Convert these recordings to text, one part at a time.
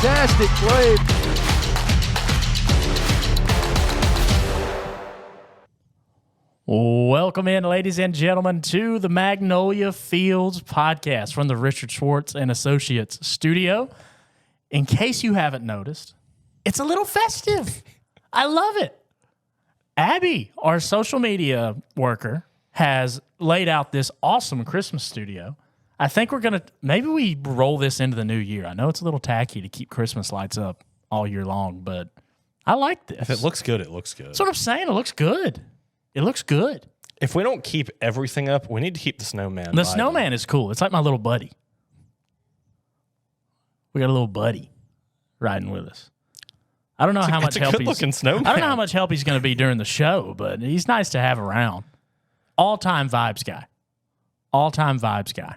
fantastic play. Welcome in, ladies and gentlemen, to the Magnolia Fields podcast from the Richard Schwartz and Associates studio. In case you haven't noticed, it's a little festive. I love it. Abby, our social media worker, has laid out this awesome Christmas studio. I think we're going to, maybe we roll this into the new year. I know it's a little tacky to keep Christmas lights up all year long, but I like this. If it looks good, it looks good. That's what I'm saying. It looks good. It looks good. If we don't keep everything up, we need to keep the snowman. The snowman is cool. It's like my little buddy. We got a little buddy riding with us. I don't know how much help good-looking snowman. I don't know how much help he's going to be during the show, but he's nice to have around. All-time vibes guy. All-time vibes guy.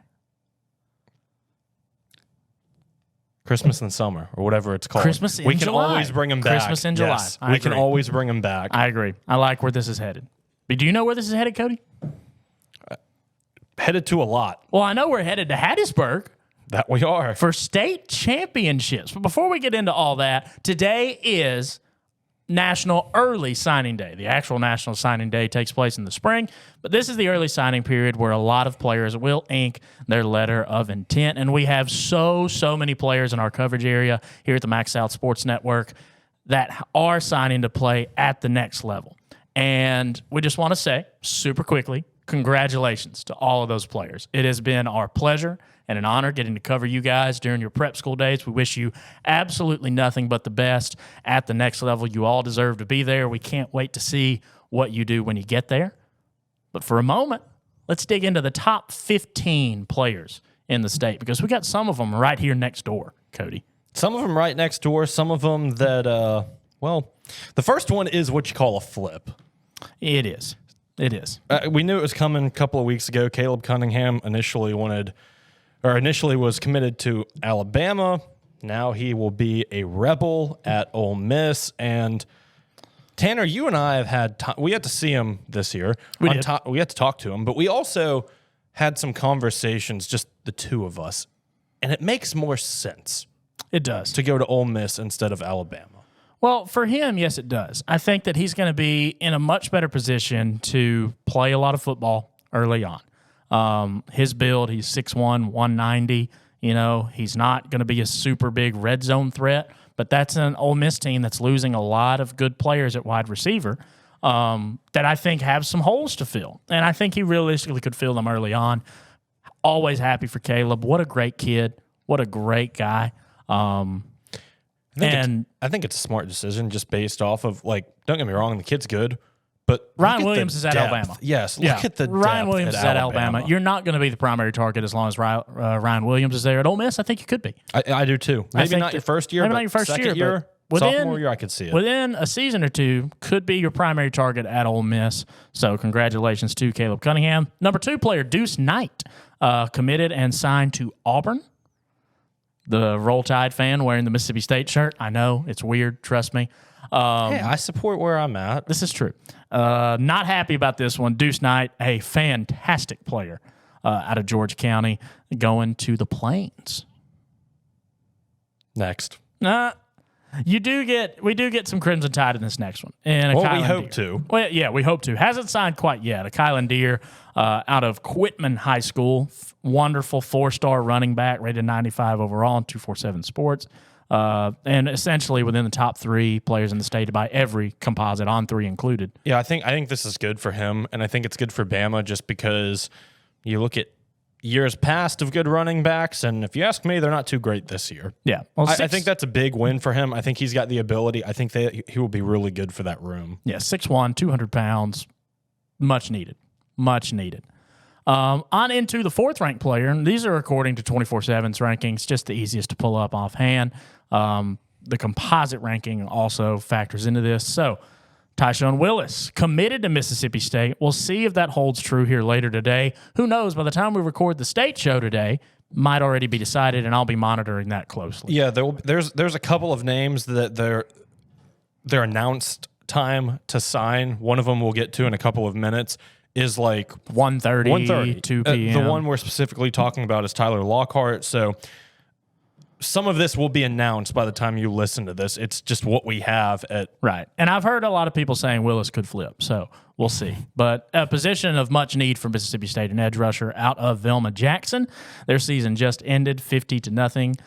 Christmas in summer, or whatever it's called. Christmas in We can July. always bring him back. Christmas in July. Yes, I we can agree. always bring him back. I agree. I like where this is headed. But do you know where this is headed, Cody? Headed to a lot. Well, I know we're headed to Hattiesburg That we are. for state championships. But before we get into all that, today is National Early Signing Day. The actual National Signing Day takes place in the spring, but this is the early signing period where a lot of players will ink their letter of intent, and we have so many players in our coverage area here at the Max South Sports Network that are signing to play at the next level. And we just want to say, super quickly, congratulations to all of those players. It has been our pleasure and an honor getting to cover you guys during your prep school days. We wish you absolutely nothing but the best at the next level. You all deserve to be there. We can't wait to see what you do when you get there. But for a moment, let's dig into the top 15 players in the state because we got some of them right here next door, Cody. Some of them right next door. Some of them that, the first one is what you call a flip. It is. It is. We knew it was coming a couple of weeks ago. Caleb Cunningham initially was committed to Alabama. Now he will be a Rebel at Ole Miss. And Tanner, you and I have had we had to see him this year. We had to talk to him, but we also had some conversations, just the two of us, and it makes more sense. It does. To go to Ole Miss instead of Alabama. Well, for him, yes, it does. I think that he's going to be in a much better position to play a lot of football early on. His build, he's 6'1", 190. You know, he's not going to be a super big red zone threat, but that's an Ole Miss team that's losing a lot of good players at wide receiver that I think have some holes to fill. And I think he realistically could fill them early on. Always happy for Caleb. What a great kid. What a great guy. I think it's a smart decision just based off of, like, don't get me wrong, the kid's good, but Ryan Williams is at depth. Alabama. Yes, look at the Ryan depth Williams at is at Alabama. You're not going to be the primary target as long as Ryan Williams is there. At Ole Miss, I think you could be. I do too. Maybe not your first year, maybe but not your first second year, but sophomore year, I could see it. Within a season or two, could be your primary target at Ole Miss. So congratulations to Caleb Cunningham. Number 2 player, Deuce Knight, committed and signed to Auburn. The Roll Tide fan wearing the Mississippi State shirt. I know, it's weird. Trust me. Hey, I support where I'm at. This is true. Not happy about this one. Deuce Knight, a fantastic player out of George County, going to the Plains. Next. We do get some Crimson Tide in this next one. And we hope to. Well, yeah, we hope to. Hasn't signed quite yet. A Kylan Deere out of Quitman High School. Wonderful 4-star running back, rated 95 overall on 247 Sports. And essentially within the top 3 players in the state by every composite, on 3 included. Yeah, I think this is good for him, and I think it's good for Bama just because you look at years past of good running backs, and if you ask me, they're not too great this year. Yeah. Well, I think that's a big win for him. I think he's got the ability. I think he will be really good for that room. Yeah, 6'1", 200 pounds. Much needed. Much needed. On into the 4th-ranked player, and these are according to 24/7's rankings, just the easiest to pull up offhand. The composite ranking also factors into this. So, Tyshawn Willis, committed to Mississippi State. We'll see if that holds true here later today. Who knows? By the time we record the state show today, might already be decided, and I'll be monitoring that closely. Yeah, there's a couple of names that their announced time to sign. One of them we'll get to in a couple of minutes. Is like 1:30, 2 p.m. The one we're specifically talking about is Tyler Lockhart. So some of this will be announced by the time you listen to this. It's just what we have at Right. And I've heard a lot of people saying Willis could flip, so we'll see. But a position of much need for Mississippi State, an edge rusher out of Velma Jackson. Their season just ended 50-0.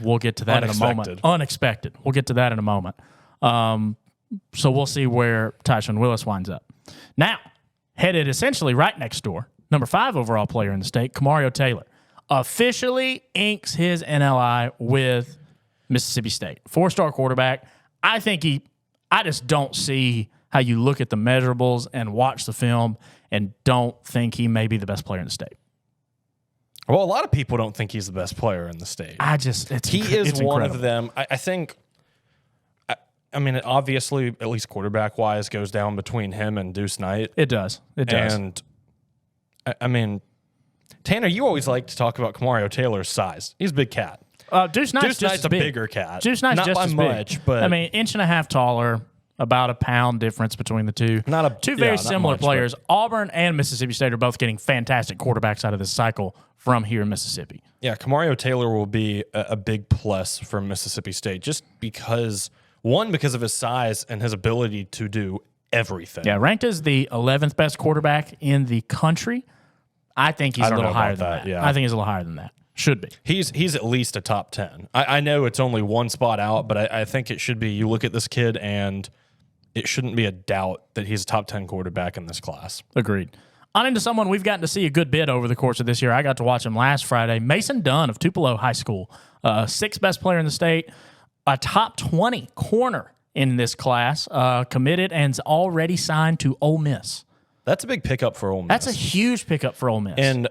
We'll get to that in a moment. Unexpected. We'll get to that in a moment. So we'll see where Tyshawn Willis winds up. Now, headed essentially right next door, number 5 overall player in the state, Kamario Taylor, officially inks his NLI with Mississippi State. 4-star quarterback. I just don't see how you look at the measurables and watch the film and don't think he may be the best player in the state. Well, a lot of people don't think he's the best player in the state. He is one of them. I think, I mean, obviously, at least quarterback-wise, goes down between him and Deuce Knight. It does. It does. And, I mean, Tanner, you always like to talk about Kamario Taylor's size. He's a big cat. Deuce Knight's a bigger cat. Deuce Knight's not just by as much, big. but I mean, inch and a half taller, about a pound difference between the two. Two very similar players. Auburn and Mississippi State are both getting fantastic quarterbacks out of this cycle from here in Mississippi. Yeah, Kamario Taylor will be a big plus for Mississippi State just because of his size and his ability to do everything. Yeah, ranked as the 11th best quarterback in the country. I think he's a little higher than that. Yeah. I think he's a little higher than that. Should be. He's at least a top 10. I know it's only one spot out, but I think it should be. You look at this kid, and it shouldn't be a doubt that he's a top 10 quarterback in this class. Agreed. On into someone we've gotten to see a good bit over the course of this year. I got to watch him last Friday. Mason Dunn of Tupelo High School, 6th best player in the state, a top 20 corner in this class, committed and's already signed to Ole Miss. That's a big pickup for Ole Miss. That's a huge pickup for Ole Miss. And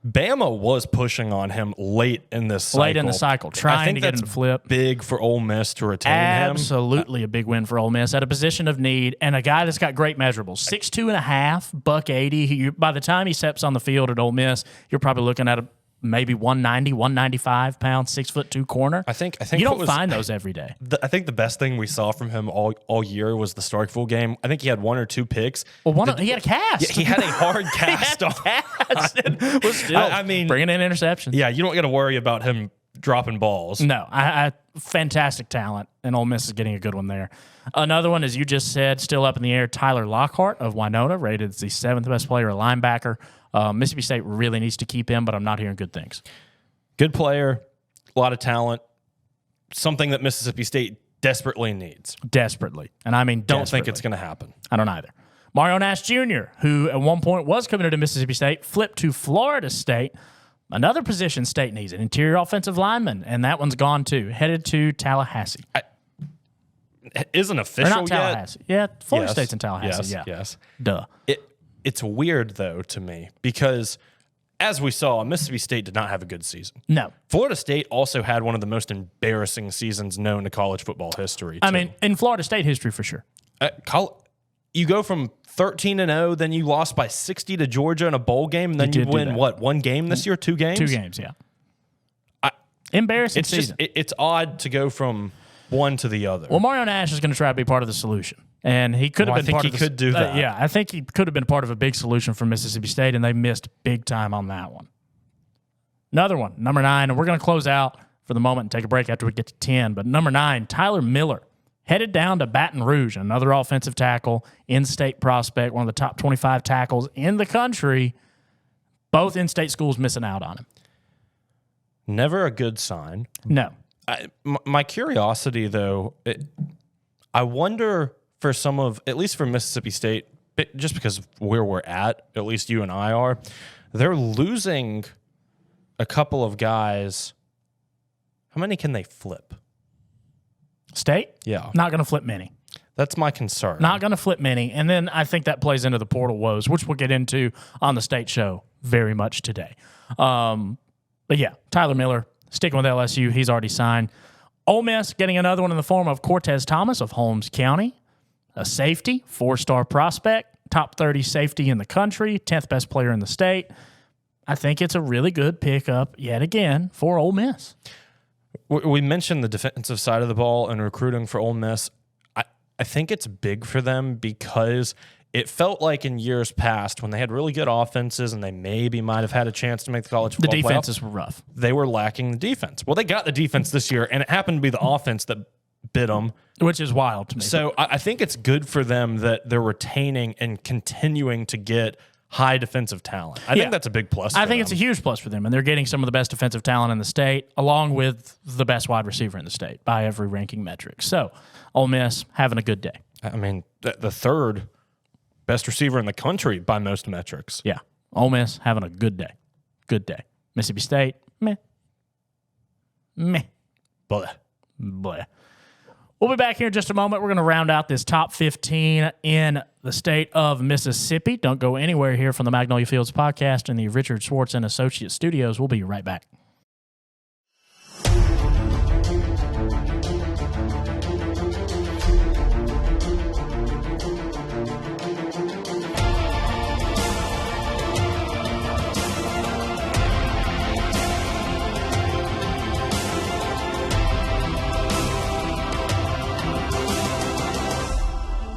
Bama was pushing on him late in this cycle. Trying to get him to flip. Big for Ole Miss to retain him. Absolutely a big win for Ole Miss at a position of need, and a guy that's got great measurables. 6'2.5", $180. By the time he steps on the field at Ole Miss, you're probably looking at maybe 190, 195 pounds, 6'2" corner. I think you don't find those every day. I think the best thing we saw from him all year was the Starkville game. I think he had 1 or 2 picks. Well, he had a cast. Yeah, he had a hard cast. Was still bringing in interceptions. Yeah, you don't got to worry about him dropping balls. No, fantastic talent, and Ole Miss is getting a good one there. Another one, as you just said, still up in the air, Tyler Lockhart of Winona, rated as the 7th best player, a linebacker. Mississippi State really needs to keep him, but I'm not hearing good things. Good player, a lot of talent, something that Mississippi State desperately needs. Desperately. And I mean don't think it's going to happen. I don't either. Mario Nash Jr., who at one point was committed to Mississippi State, flipped to Florida State. Another position State needs, an interior offensive lineman, and that one's gone too, headed to Tallahassee. Isn't official or not Tallahassee. yet? Yeah, Florida State's in Tallahassee. Yes. Duh. It's weird, though, to me, because as we saw, Mississippi State did not have a good season. No. Florida State also had one of the most embarrassing seasons known to college football history, I mean, in Florida State history, for sure. You go from 13-0, then you lost by 60 to Georgia in a bowl game, and then you win, one game this year? 2 games? 2 games, yeah. Embarrassing season. It's odd to go from one to the other. Well, Mario Nash is going to try to be part of the solution. And he could have been part of could do that. Yeah, I think he could have been part of a big solution for Mississippi State, and they missed big time on that one. Another one, number 9, and we're going to close out for the moment and take a break after we get to 10. But number 9, Tyler Miller, headed down to Baton Rouge, another offensive tackle, in-state prospect, one of the top 25 tackles in the country. Both in-state schools missing out on him. Never a good sign. No. My curiosity, though, I wonder for some of, at least for Mississippi State, just because of where we're at least you and I are, they're losing a couple of guys. How many can they flip? State? Yeah. Not going to flip many. That's my concern. Not going to flip many. And then I think that plays into the portal woes, which we'll get into on the State show very much today. But yeah, Tyler Miller, sticking with LSU, he's already signed. Ole Miss getting another one in the form of Cortez Thomas of Holmes County, a safety, 4-star prospect, top 30 safety in the country, 10th best player in the state. I think it's a really good pickup yet again for Ole Miss. We mentioned the defensive side of the ball and recruiting for Ole Miss. I think it's big for them because it felt like in years past when they had really good offenses and they maybe might have had a chance to make the college football playoff, the defenses were rough. They were lacking the defense. Well, they got the defense this year, and it happened to be the offense that bit them. Which is wild to me. So I think it's good for them that they're retaining and continuing to get high defensive talent. I think that's a big plus. I think it's a huge plus for them, and they're getting some of the best defensive talent in the state, along with the best wide receiver in the state by every ranking metric. So, Ole Miss having a good day. I mean, the third best receiver in the country by most metrics. Yeah, Ole Miss having a good day. Good day. Mississippi State, meh. Blah. We'll be back here in just a moment. We're going to round out this top 15 in the state of Mississippi. Don't go anywhere here from the Magnolia Fields podcast in the Richard Schwartz and Associates studios. We'll be right back.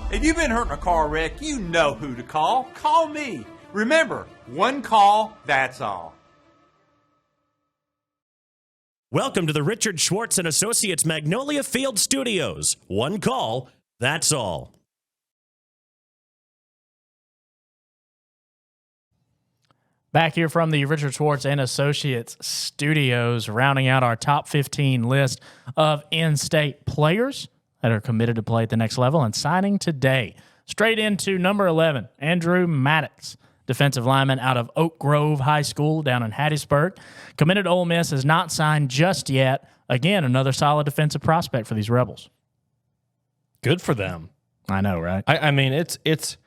If you've been hurt in a car wreck, you know who to call. Call me. Remember, one call, that's all. Welcome to the Richard Schwartz and Associates Magnolia Field Studios. One call, that's all. Back here from the Richard Schwartz and Associates studios, rounding out our top 15 list of in-state players that are committed to play at the next level and signing today. Straight into number 11, Andrew Maddox, defensive lineman out of Oak Grove High School down in Hattiesburg. Committed to Ole Miss, has not signed just yet. Again, another solid defensive prospect for these Rebels. Good for them. I know, right? I mean, it's.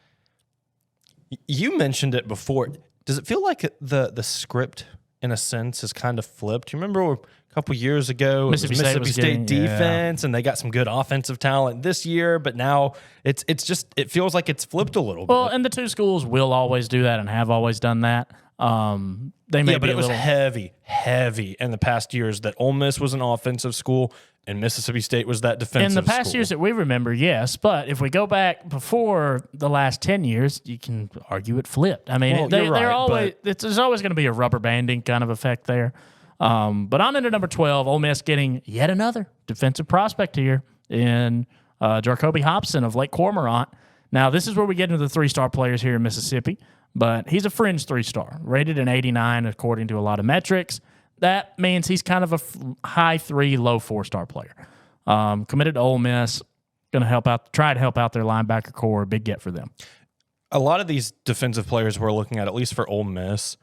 You mentioned it before. Does it feel like the script, in a sense, is kind of flipped? You remember a couple years ago, Mississippi State defense, and they got some good offensive talent this year, but now it feels like it's flipped a little bit. Well, and the two schools will always do that and have always done that. They may be but it was heavy in the past years that Ole Miss was an offensive school and Mississippi State was that defensive in the past school. years that we remember, yes. But if we go back before the last 10 years, you can argue it flipped. I mean, there's always going to be a rubber banding kind of effect there. But on into number 12, Ole Miss getting yet another defensive prospect here in Jacoby Hobson of Lake Cormorant. Now, this is where we get into the three-star players here in Mississippi, but he's a fringe three-star, rated an 89 according to a lot of metrics. That means he's kind of a high 3, low 4-star player. Committed to Ole Miss, going to try to help out their linebacker core. Big get for them. A lot of these defensive players we're looking at least for Ole Miss,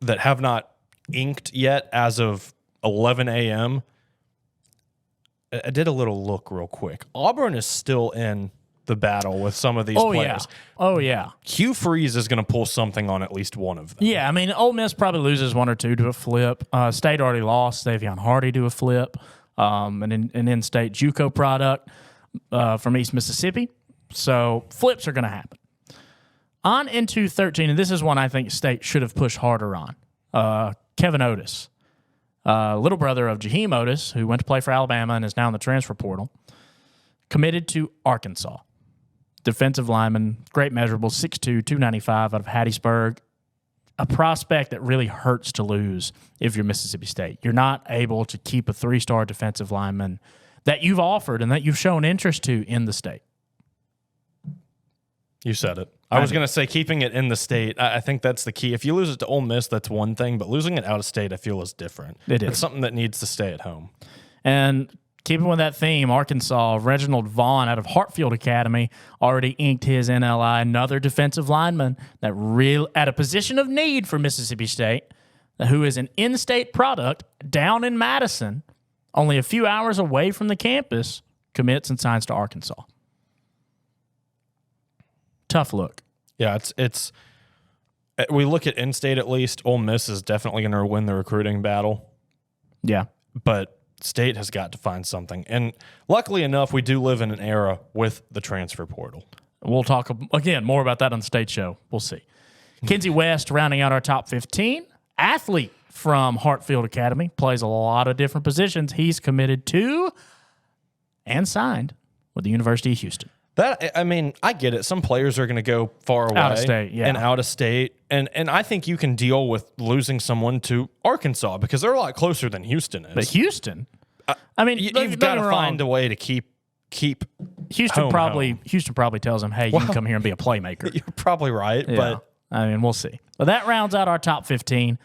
that have not inked yet as of 11 a.m. I did a little look real quick. Auburn is still in the battle with some of these players. Oh, yeah. Hugh Freeze is going to pull something on at least one of them. Yeah, I mean, Ole Miss probably loses one or two to a flip. State already lost Savion Hardy to a flip, an in-state JUCO product from East Mississippi. So flips are going to happen. On into 13, and this is one I think State should have pushed harder on. Kevin Otis, little brother of Jaheim Otis, who went to play for Alabama and is now in the transfer portal, committed to Arkansas. Defensive lineman, great measurable, 6'2", 295 out of Hattiesburg. A prospect that really hurts to lose if you're Mississippi State. You're not able to keep a 3-star defensive lineman that you've offered and that you've shown interest to in the state. You said it. I was going to say keeping it in the state. I think that's the key. If you lose it to Ole Miss, that's one thing, but losing it out of state, I feel, is different. It's something that needs to stay at home. And keeping with that theme, Arkansas, Reginald Vaughn out of Hartfield Academy already inked his NLI, another defensive lineman that at a position of need for Mississippi State, who is an in-state product down in Madison, only a few hours away from the campus, commits and signs to Arkansas. Tough look. Yeah, it's. We look at in-state at least. Ole Miss is definitely going to win the recruiting battle. Yeah, but State has got to find something. And luckily enough, we do live in an era with the transfer portal. We'll talk again more about that on the State Show. We'll see. Kinsey West rounding out our top 15. Athlete from Hartfield Academy, plays a lot of different positions. He's committed to and signed with the University of Houston. I get it. Some players are going to go far away, Out of state, yeah. and out of state, and I think you can deal with losing someone to Arkansas because they're a lot closer than Houston is. But Houston, I mean, you've got to find a way to keep Houston probably tells them, hey, you can come here and be a playmaker. You're probably right, Yeah. but I mean, we'll see. But that rounds out our top 15.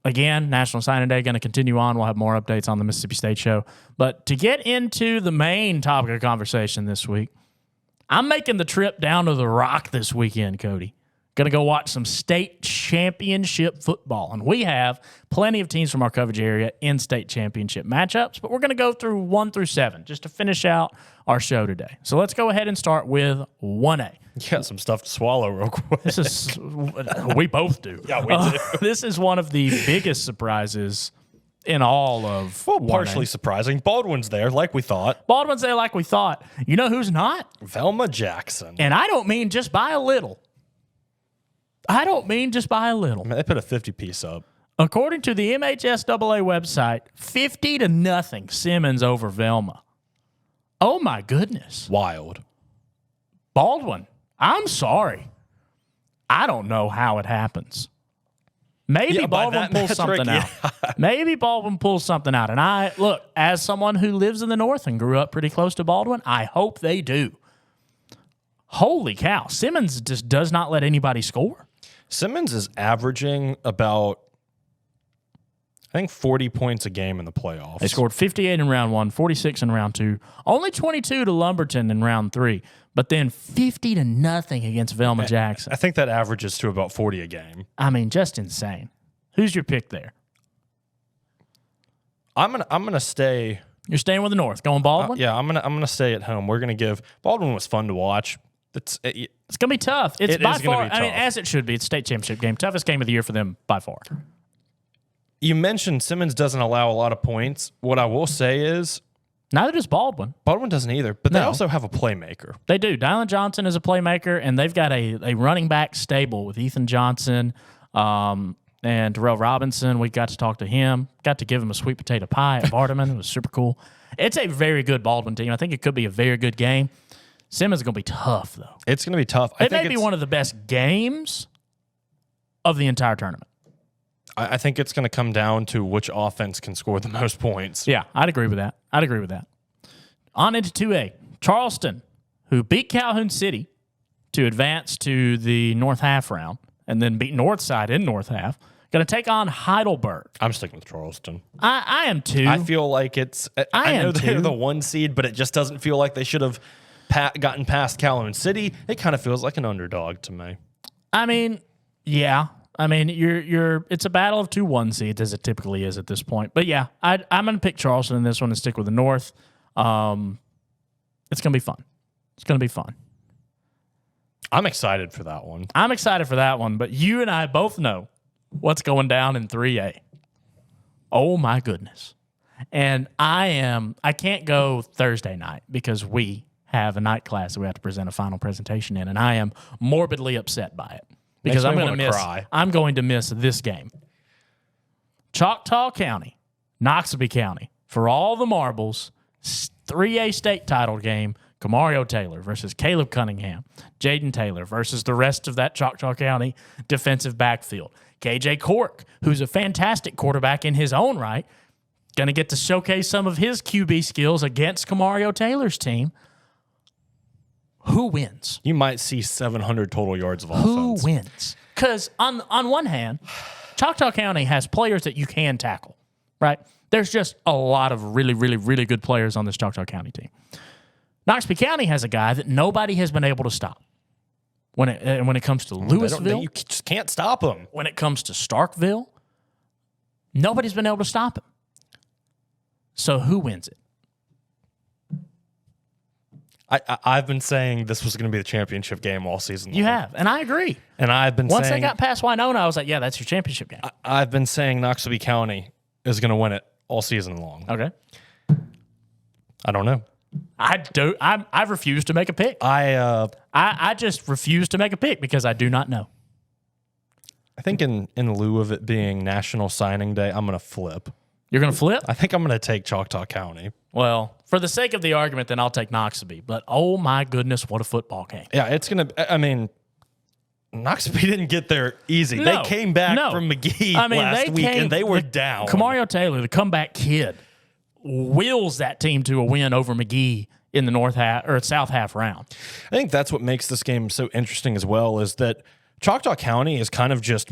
Again, National Signing Day going to continue on. We'll have more updates on the Mississippi State Show. But to get into the main topic of conversation this week, I'm making the trip down to the Rock this weekend, Cody. Going to go watch some state championship football. And we have plenty of teams from our coverage area in state championship matchups, but we're going to go through 1 through 7 just to finish out our show today. So let's go ahead and start with 1A. you got some stuff to swallow real quick. This is, we both do. Yeah, we do. This is one of the biggest surprises in all of Partially 1A. surprising. Baldwin's there, like we thought. Baldwin's there like we thought. You know who's not? Velma Jackson. And I don't mean just by a little. I don't mean just by a little. I mean, they put a 50-piece up. According to the MHSAA website, 50-0 Simmons over Velma. Oh, my goodness. Wild. Baldwin, I'm sorry. I don't know how it happens. Maybe Yeah, by Baldwin that pulls metric, something out. Maybe Baldwin pulls something out. And I, look, as someone who lives in the North and grew up pretty close to Baldwin, I hope they do. Holy cow. Simmons just does not let anybody score. Simmons is averaging about, I think, 40 points a game in the playoffs. They scored 58 in round 1, 46 in round 2, only 22 to Lumberton in round 3, but then 50-0 against Velma Jackson. I think that averages to about 40 a game. I mean, just insane. Who's your pick there? I'm gonna stay. You're staying with the North, going Baldwin? Yeah, I'm gonna stay at home. We're gonna give Baldwin was fun to watch. It's going to be tough. It's It by is gonna far, be I mean, tough. as it should be. It's state championship game. Toughest game of the year for them by far. You mentioned Simmons doesn't allow a lot of points. What I will say is Neither does Baldwin. Baldwin doesn't either, but they No. also have a playmaker. They do. Dylan Johnson is a playmaker, and they've got a running back stable with Ethan Johnson and Darrell Robinson. We got to talk to him. Got to give him a sweet potato pie at Vardaman. It was super cool. It's a very good Baldwin team. I think it could be a very good game. Simmons is going to be tough, though. It's going to be tough. It may be one of the best games of the entire tournament. I think it's going to come down to which offense can score the most points. Yeah, I'd agree with that. On into 2A. Charleston, who beat Calhoun City to advance to the North Half round and then beat Northside in North Half, going to take on Heidelberg. I'm sticking with Charleston. I am too. I feel like it's. I know am they're too. the 1 seed, but it just doesn't feel like they should have gotten past Calhoun City. It kind of feels like an underdog to me. I mean, yeah. I mean, it's a battle of 2 1 seeds as it typically is at this point. But yeah, I'm going to pick Charleston in this one and stick with the North. It's going to be fun. It's going to be fun. I'm excited for that one. I'm excited for that one, but you and I both know what's going down in 3A. Oh my goodness. And I can't go Thursday night because we have a night class that we have to present a final presentation in, and I am morbidly upset by it. Because Makes me I'm going to miss this game. Choctaw County, Noxubee County, for all the marbles, 3A state title game, Kamario Taylor versus Caleb Cunningham, Jaden Taylor versus the rest of that Choctaw County defensive backfield. KJ Cork, who's a fantastic quarterback in his own right, going to get to showcase some of his QB skills against Kamario Taylor's team. Who wins? You might see 700 total yards of offense. Who wins? Because on one hand, Choctaw County has players that you can tackle, right? There's just a lot of really, really, really good players on this Choctaw County team. Noxubee County has a guy that nobody has been able to stop. When it comes to Louisville, You just can't stop them. when it comes to Starkville, nobody's been able to stop him. So who wins it? I've been saying this was going to be the championship game all season long. You have, and I agree. And I've been Once saying... they got past Winona, I was like, yeah, that's your championship game. I've been saying Noxubee County is going to win it all season long. Okay. I don't know. I've refused to make a pick. I just refuse to make a pick because I do not know. I think in lieu of it being National Signing Day, I'm going to flip. You're going to flip? I think I'm going to take Choctaw County. Well, for the sake of the argument, then I'll take Noxubee. But, oh, my goodness, what a football game. Yeah, it's going to – I mean, Noxubee didn't get there easy. No, they came back from McGee last week, and they were down. Kamario Taylor, the comeback kid, wills that team to a win over McGee in the north half or south half round. I think that's what makes this game so interesting as well, is that Choctaw County is kind of just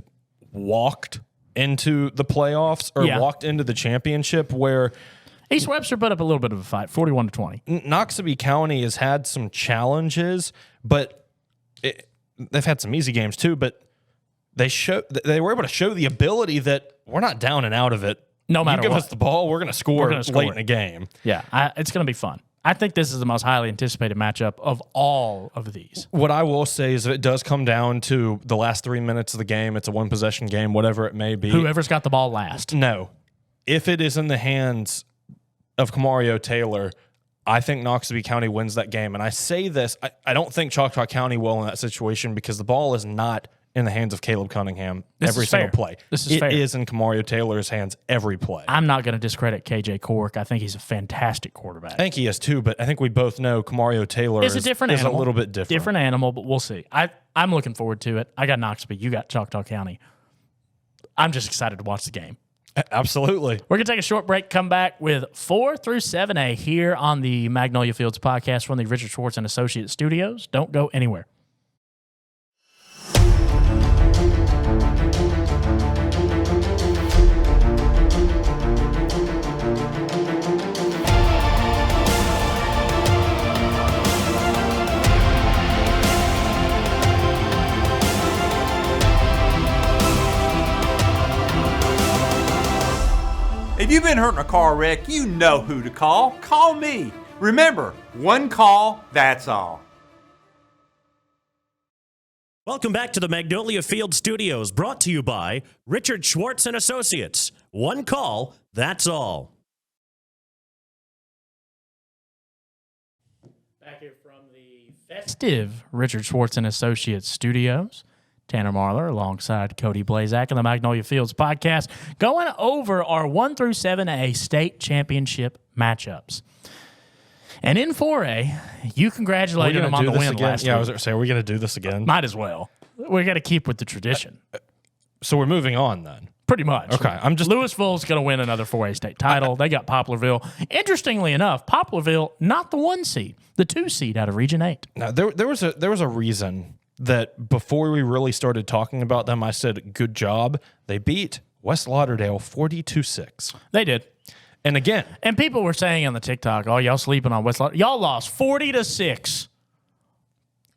walked into the playoffs or walked into the championship, where East Webster put up a little bit of a fight, 41-20. Noxubee County has had some challenges, but they've had some easy games too. But they were able to show the ability that we're not down and out of it. No matter you give what. us the ball, we're going to score late in the game. Yeah, it's going to be fun. I think this is the most highly anticipated matchup of all of these. What I will say is, if it does come down to the last 3 minutes of the game, it's a one-possession game, whatever it may be. Whoever's got the ball last. No. If it is in the hands of Kamario Taylor, I think Noxubee County wins that game. And I say this, I don't think Choctaw County will in that situation, because the ball is not in the hands of Caleb Cunningham every single play. It is in Kamario Taylor's hands every play. I'm not going to discredit KJ Cork. I think he's a fantastic quarterback. I think he is too, but I think we both know Kamario Taylor is a little bit different. Different animal, but we'll see. I'm looking forward to it. I got Noxubee. You got Choctaw County. I'm just excited to watch the game. Absolutely. We're going to take a short break, come back with 4 through 7A here on the Magnolia Fields podcast from the Richard Schwartz and Associates Studios. Don't go anywhere. If you've been hurt in a car wreck, you know who to call. Call me. Remember, one call, that's all. Welcome back to the Magnolia Field Studios, brought to you by Richard Schwartz and Associates. One call, that's all. Back here from the festive Richard Schwartz and Associates Studios. Tanner Marlar alongside Cody Blaszczak and the Magnolia Fields podcast, going over our 1 through 7A state championship matchups. And in 4A, you congratulated them on the win last week. Yeah, I was going to say, are we going to do this again? Might as well. We got to keep with the tradition. So we're moving on then. Pretty much. Okay, Louisville's going to win another 4A state title. They got Poplarville. Interestingly enough, Poplarville not the 1 seed, the 2 seed out of Region 8. Now there was a reason that before we really started talking about them, I said, good job. They beat West Lauderdale 42-6. They did. And again. And people were saying on the TikTok, oh, y'all sleeping on West Lauderdale. Y'all lost 40-6.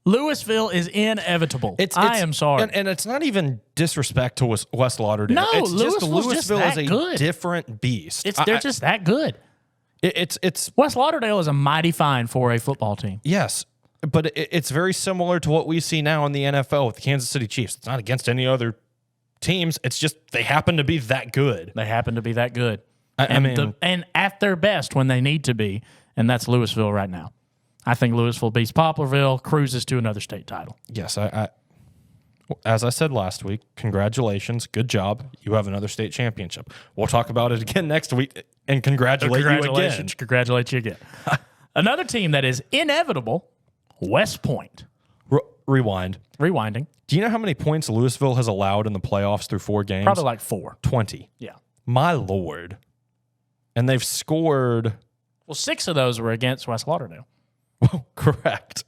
Louisville is inevitable. I am sorry. And it's not even disrespect to West Lauderdale. No, it's just Louisville is a good. different beast. They're just that good. It's West Lauderdale is a mighty fine 4A football team. Yes. But it's very similar to what we see now in the NFL with the Kansas City Chiefs. It's not against any other teams. It's just they happen to be that good. They happen to be that good. And at their best when they need to be, and that's Louisville right now. I think Louisville beats Poplarville, cruises to another state title. Yes, as I said last week, congratulations. Good job. You have another state championship. We'll talk about it again next week and congratulate you again. Congratulate you again. Another team that is inevitable, West Point. Rewind. Rewinding. Do you know how many points Louisville has allowed in the playoffs through 4 games? Probably like 4. 20. Yeah. My Lord. And they've scored. Well, 6 of those were against West Lauderdale. Well, correct.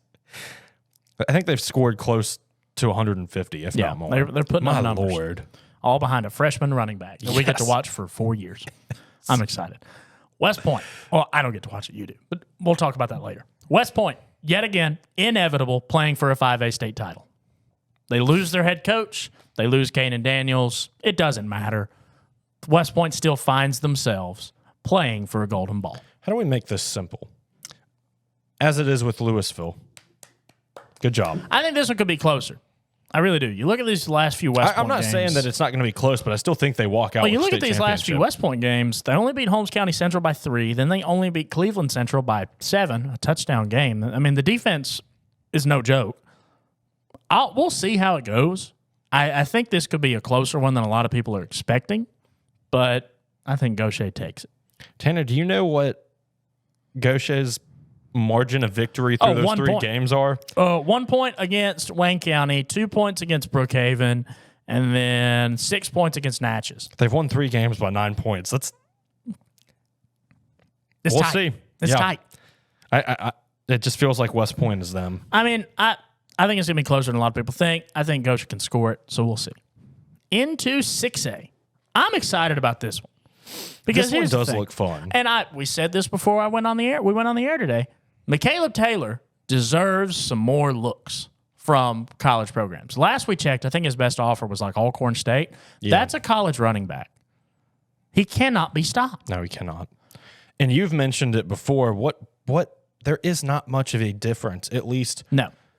I think they've scored close to 150, if not more. They're putting My up numbers. Lord. All behind a freshman running back that we get to watch for 4 years. I'm excited. West Point. Well, I don't get to watch it. You do. But we'll talk about that later. West Point, yet again, inevitable, playing for a 5A state title. They lose their head coach. They lose Kanan Daniels. It doesn't matter. West Point still finds themselves playing for a golden ball. How do we make this simple? As it is with Louisville. Good job. I think this one could be closer. I really do. You look at these last few West Point I'm not games. saying that it's not going to be close, but I still think they walk out. Well, you with look at state these last few championship. West Point games, they only beat Holmes County Central by 3. Then they only beat Cleveland Central by 7, a touchdown game. I mean, the defense is no joke. We'll see how it goes. I think this could be a closer one than a lot of people are expecting. But I think Gautier takes it. Tanner, do you know what Gautier's margin of victory through those 3 games are? 1 point against Wayne County, 2 points against Brookhaven, and then 6 points against Natchez. They've won 3 games by 9 points. We'll tight. see. It's tight. It just feels like West Point is them. I mean, I think it's going to be closer than a lot of people think. I think Gautier can score it, so we'll see. Into 6A. I'm excited about this one. Because this one does look fun. And we said this before I went on the air. We went on the air today. Caleb Taylor deserves some more looks from college programs. Last we checked, I think his best offer was like Alcorn State. Yeah. That's a college running back. He cannot be stopped. No, he cannot. And you've mentioned it before. What there is not much of a difference, at least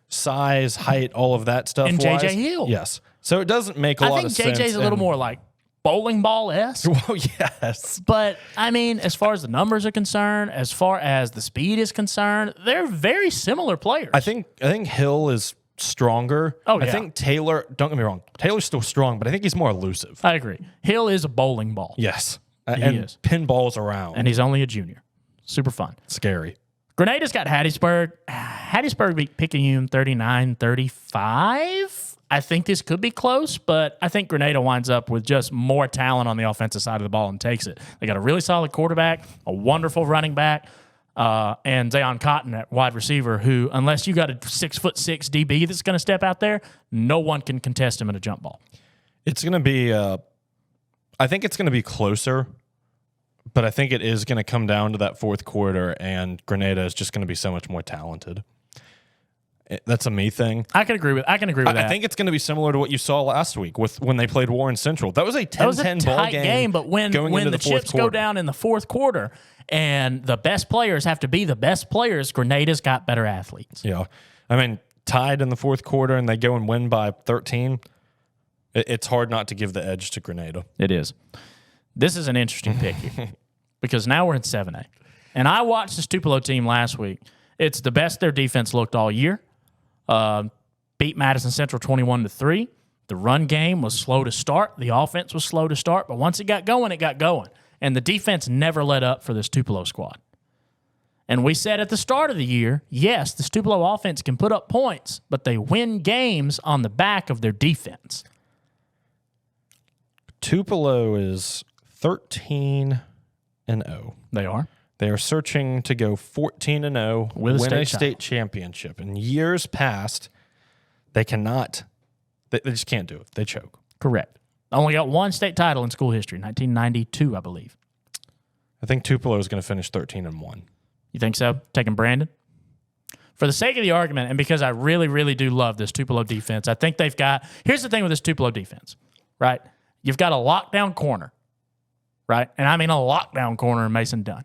size, height, all of that stuff. And J.J. Hill. Yes. So it doesn't make a lot of sense. I think J.J.'s a little more like bowling ball-esque. Well, yes. But, I mean, as far as the numbers are concerned, as far as the speed is concerned, they're very similar players. I think Hill is stronger. Oh, yeah. I think Taylor, don't get me wrong, Taylor's still strong, but I think he's more elusive. I agree. Hill is a bowling ball. Yes. He is. Pinballs around. And he's only a junior. Super fun. Scary. Grenada's got Hattiesburg. Hattiesburg beat Picayune 39-35. I think this could be close, but I think Grenada winds up with just more talent on the offensive side of the ball and takes it. They got a really solid quarterback, a wonderful running back, and Zayon Cotton at wide receiver, who, unless you got a 6'6" DB that's going to step out there, no one can contest him in a jump ball. It's going to be, I think it's going to be closer, but I think it is going to come down to that fourth quarter, and Grenada is just going to be so much more talented. That's a me thing. I can agree with that. I think it's going to be similar to what you saw last week when they played Warren Central. That was a 10-10 ball game. But when the chips go down in the fourth quarter and the best players have to be the best players, Grenada's got better athletes. Yeah. I mean, tied in the fourth quarter and they go and win by 13, it's hard not to give the edge to Grenada. It is. This is an interesting pick here because now we're in 7A. And I watched this Tupelo team last week. It's the best their defense looked all year. Beat Madison Central 21-3. The run game was slow to start. The offense was slow to start. But once it got going, it got going. And the defense never let up for this Tupelo squad. And we said at the start of the year, yes, this Tupelo offense can put up points, but they win games on the back of their defense. Tupelo is 13-0. They are. They are searching to go 14-0, win a state championship. In years past, they cannot. They just can't do it. They choke. Correct. Only got one state title in school history, 1992, I believe. I think Tupelo is going to finish 13-1. You think so? Taking Brandon? For the sake of the argument, and because I really, really do love this Tupelo defense, I think they've got. Here's the thing with this Tupelo defense, right? You've got a lockdown corner, right? And I mean a lockdown corner in Mason Dunn.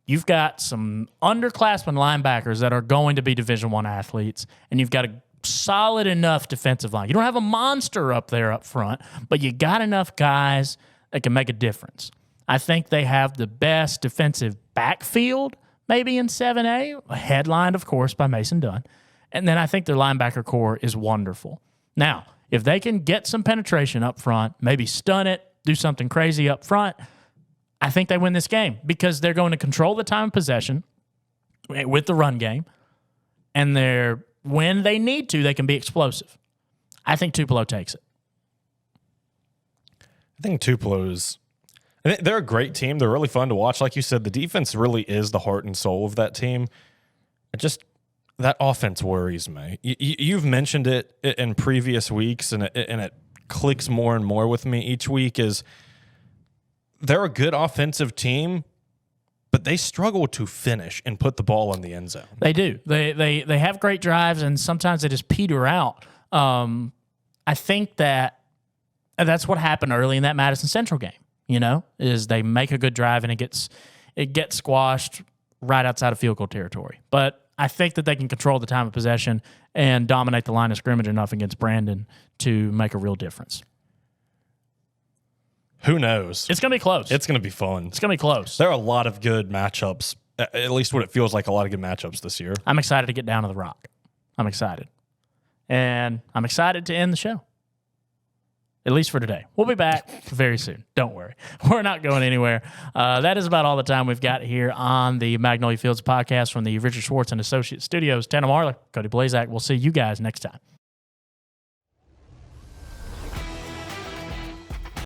You've got some underclassmen linebackers that are going to be Division I athletes, and you've got a solid enough defensive line. You don't have a monster up there up front, but you got enough guys that can make a difference. I think they have the best defensive backfield maybe in 7A, headlined, of course, by Mason Dunn. And then I think their linebacker core is wonderful. Now, if they can get some penetration up front, maybe stun it, do something crazy up front, I think they win this game because they're going to control the time of possession with the run game, and when they need to, they can be explosive. I think Tupelo takes it. I think they're a great team. They're really fun to watch. Like you said, the defense really is the heart and soul of that team. That offense worries me. You've mentioned it in previous weeks, and it clicks more and more with me each week is they're a good offensive team, but they struggle to finish and put the ball in the end zone. They do. They have great drives, and sometimes they just peter out. I think that's what happened early in that Madison Central game, is they make a good drive, and it gets squashed right outside of field goal territory. But I think that they can control the time of possession and dominate the line of scrimmage enough against Brandon to make a real difference. Who knows? It's going to be close. It's going to be fun. It's going to be close. There are a lot of good matchups, at least what it feels like a lot of good matchups this year. I'm excited to get down to the Rock. I'm excited. And I'm excited to end the show. at least for today. We'll be back very soon. Don't worry. We're not going anywhere. That is about all the time we've got here on the Magnolia Fields podcast from the Richard Schwartz and Associates Studios. Tanner Marlar, Cody Blaszczak. We'll see you guys next time.